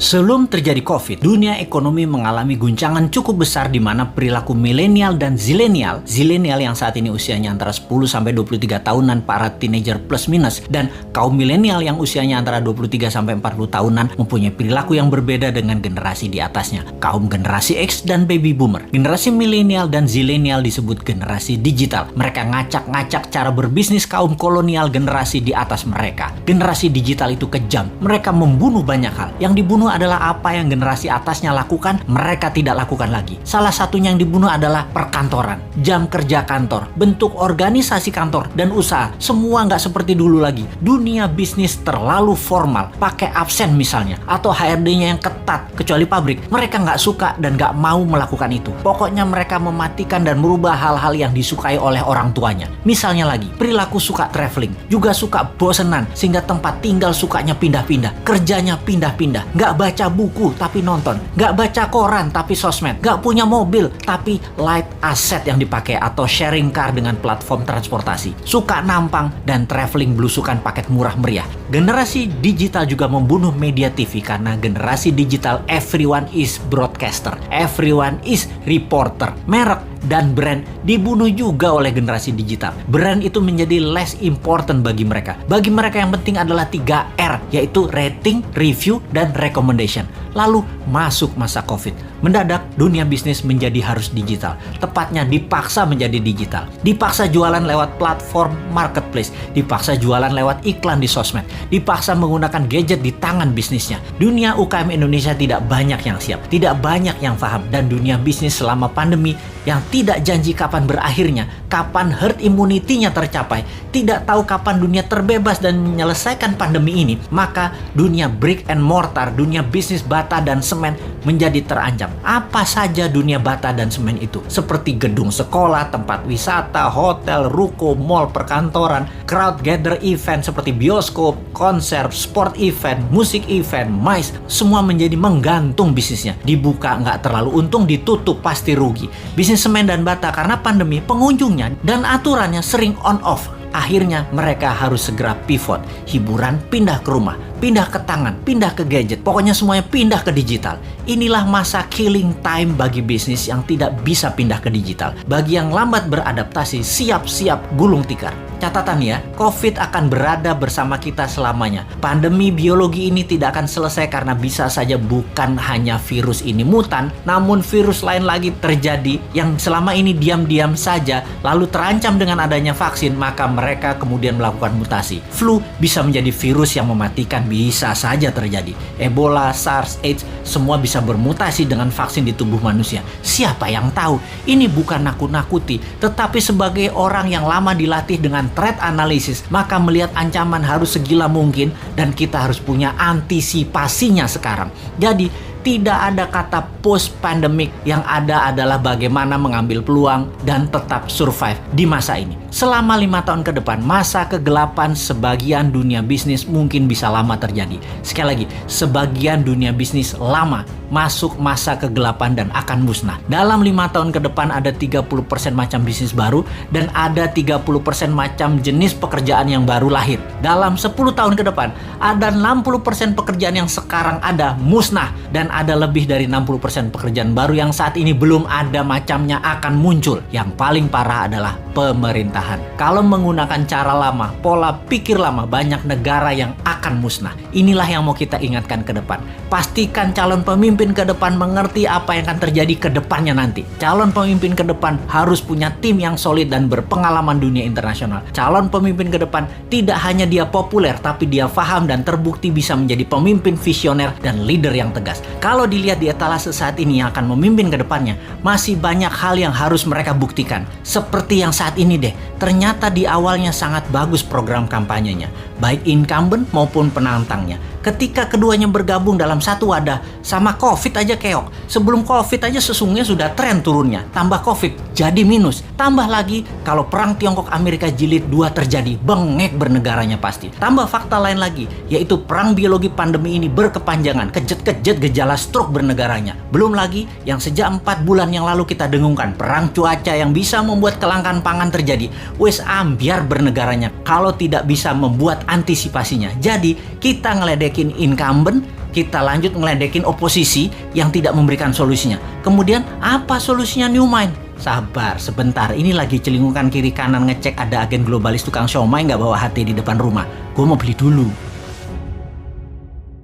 Sebelum terjadi COVID, dunia ekonomi mengalami guncangan cukup besar di mana perilaku milenial dan zilenial yang saat ini usianya antara 10 sampai 23 tahunan, para teenager plus minus, dan kaum milenial yang usianya antara 23 sampai 40 tahunan mempunyai perilaku yang berbeda dengan generasi di atasnya, kaum generasi X dan baby boomer. Generasi milenial dan zilenial disebut generasi digital. Mereka ngacak-ngacak cara berbisnis kaum kolonial generasi di atas mereka. Generasi digital itu kejam. Mereka membunuh banyak hal. Yang dibunuh adalah apa yang generasi atasnya lakukan, mereka tidak lakukan lagi. Salah satunya yang dibunuh adalah perkantoran, jam kerja kantor, bentuk organisasi kantor dan usaha. Semua nggak seperti dulu lagi. Dunia bisnis terlalu formal, pakai absen misalnya, atau HRD-nya yang ketat, kecuali pabrik. Mereka nggak suka dan nggak mau melakukan itu. Pokoknya mereka mematikan dan merubah hal-hal yang disukai oleh orang tuanya. Misalnya lagi, perilaku suka traveling, juga suka bosenan, sehingga tempat tinggal sukanya pindah-pindah, kerjanya pindah-pindah, nggak baca buku tapi nonton, nggak baca koran tapi sosmed, nggak punya mobil tapi light asset yang dipakai atau sharing car dengan platform transportasi, suka nampang dan traveling belusukan paket murah meriah. Generasi digital juga membunuh media TV karena generasi digital everyone is broadcaster, everyone is reporter. Merek dan brand dibunuh juga oleh generasi digital. Brand itu menjadi less important bagi mereka. Bagi mereka yang penting adalah 3R, yaitu rating, review, dan recommendation. Lalu masuk masa COVID. Mendadak dunia bisnis menjadi harus digital. Tepatnya dipaksa menjadi digital. Dipaksa jualan lewat platform marketplace. Dipaksa jualan lewat iklan di sosmed. Dipaksa menggunakan gadget di tangan bisnisnya. Dunia UKM Indonesia tidak banyak yang siap. Tidak banyak yang paham. Dan dunia bisnis selama pandemi yang tidak janji kapan berakhirnya, kapan herd immunity-nya tercapai, tidak tahu kapan dunia terbebas dan menyelesaikan pandemi ini, maka dunia brick and mortar, dunia bisnis bata dan semen menjadi terancam. Apa saja dunia bata dan semen itu? Seperti gedung sekolah, tempat wisata, hotel, ruko, mall, perkantoran, crowd gather event seperti bioskop, konser, sport event, musik event, MICE, semua menjadi menggantung bisnisnya. Dibuka nggak terlalu untung, ditutup pasti rugi. Bisnis semen dan bata karena pandemi, pengunjungnya dan aturannya sering on off. Akhirnya mereka harus segera pivot. Hiburan pindah ke rumah, pindah ke tangan, pindah ke gadget. Pokoknya semuanya pindah ke digital. Inilah masa killing time bagi bisnis yang tidak bisa pindah ke digital. Bagi yang lambat beradaptasi, siap-siap gulung tikar. Catatan ya, COVID akan berada bersama kita selamanya. Pandemi biologi ini tidak akan selesai karena bisa saja bukan hanya virus ini mutan, namun virus lain lagi terjadi yang selama ini diam-diam saja lalu terancam dengan adanya vaksin, maka mereka kemudian melakukan mutasi. Flu bisa menjadi virus yang mematikan, bisa saja terjadi. Ebola, SARS, AIDS, semua bisa bermutasi dengan vaksin di tubuh manusia. Siapa yang tahu? Ini bukan nakut-nakuti, tetapi sebagai orang yang lama dilatih dengan threat analysis, maka melihat ancaman harus segila mungkin dan kita harus punya antisipasinya sekarang. Jadi, tidak ada kata post pandemic, yang ada adalah bagaimana mengambil peluang dan tetap survive di masa ini. Selama 5 tahun ke depan, masa kegelapan sebagian dunia bisnis mungkin bisa lama terjadi. Sekali lagi, sebagian dunia bisnis lama masuk masa kegelapan dan akan musnah. Dalam 5 tahun ke depan ada 30% macam bisnis baru dan ada 30% macam jenis pekerjaan yang baru lahir. Dalam 10 tahun ke depan ada 60% pekerjaan yang sekarang ada musnah dan ada lebih dari 60% pekerjaan baru yang saat ini belum ada macamnya akan muncul. Yang paling parah adalah pemerintahan. Kalau menggunakan cara lama, pola pikir lama, banyak negara yang akan musnah. Inilah yang mau kita ingatkan ke depan. Pastikan calon pemimpin ke depan mengerti apa yang akan terjadi ke depannya nanti. Calon pemimpin ke depan harus punya tim yang solid dan berpengalaman dunia internasional. Calon pemimpin ke depan tidak hanya dia populer, tapi dia paham dan terbukti bisa menjadi pemimpin visioner dan leader yang tegas. Kalau dilihat di etalase saat ini yang akan memimpin ke depannya, masih banyak hal yang harus mereka buktikan. Seperti yang saat ini deh, ternyata di awalnya sangat bagus program kampanyenya, baik incumbent maupun penantangnya. Ketika keduanya bergabung dalam satu wadah, sama COVID aja keok. Sebelum COVID aja sesungguhnya sudah tren turunnya. Tambah COVID, jadi minus. Tambah lagi, kalau perang Tiongkok-Amerika jilid 2 terjadi, bengek bernegaranya pasti. Tambah fakta lain lagi, yaitu perang biologi pandemi ini berkepanjangan, kejet-kejet gejala stroke bernegaranya. Belum lagi, yang sejak 4 bulan yang lalu kita dengungkan, perang cuaca yang bisa membuat kelangkaan pangan terjadi. Wes ambiar bernegaranya kalau tidak bisa membuat antisipasinya. Jadi, kita ngeledekin incumbent, kita lanjut ngeledekin oposisi yang tidak memberikan solusinya. Kemudian apa solusinya New Mind? Sabar, sebentar. Ini lagi celingukan kiri kanan ngecek ada agen globalis tukang siomay nggak bawa HT di depan rumah. Gue mau beli dulu.